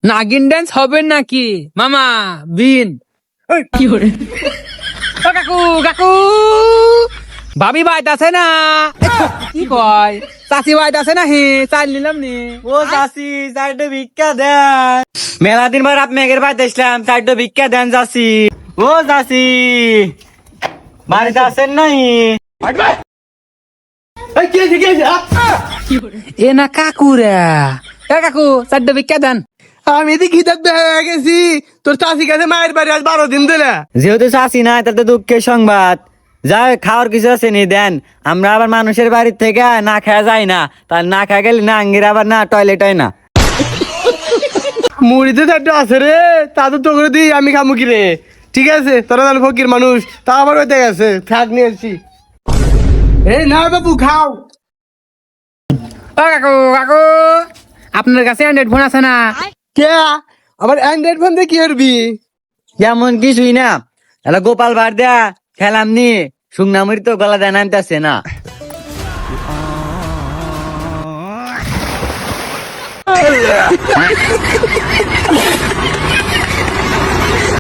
নাগিন dance হবে নাকি মামা বিন? কি করে কাকু কাকু ভাবি বাইত আছে না? কি কয় চাচি বাইত আছে না? হে চাল নিলাম নি। ও চাচি চারটে ভিক্ষা দেন। মেলা দিন পর আপনি এগের বাড়িতে আসলাম, চারটে ভিক্ষা দেন চাচি। ও চাচি বাড়িতে আছেন নাই? এ না কাকুরা। কাকু চারটে ভিক্ষা দেন। আমি এদিকে খিদার হয়ে গেছি, তোর চাষি কাছে মায়ের বাড়ি আজ 12 দিন ধরে। যেহেতু চাচি নাই তাতে দুঃখের সংবাদ। যা খাওয়ার কিছু আছে নি দেন, আমরা আবার মানুষের বাড়ির থেকে না খাওয়া যায় না, তার না খাওয়া গেলে না আঙ্গির আবার না টয়লেট হয় না। মুড়িতে চারটে আছে রে, তা তো তো করে দিই, আমি খামু কি রে? ঠিক আছে, তোরা তাহলে ফকির মানুষ, তা আবার হইতে গেছে, থাক নিয়ে আসছি। এই না বাবু খাও। ও কাকু কাকু আপনার কাছে অ্যান্ড্রয়েড ফোন আছে না? কে আবার অ্যান্ড্রয়েড ফোন দিয়ে কি করবি? যেমন কিছুই না, এলা গোপাল ভাড় দেয়া খেলাম নি, সুগনামুড়ি তো গলা দেয় নামতেছে না।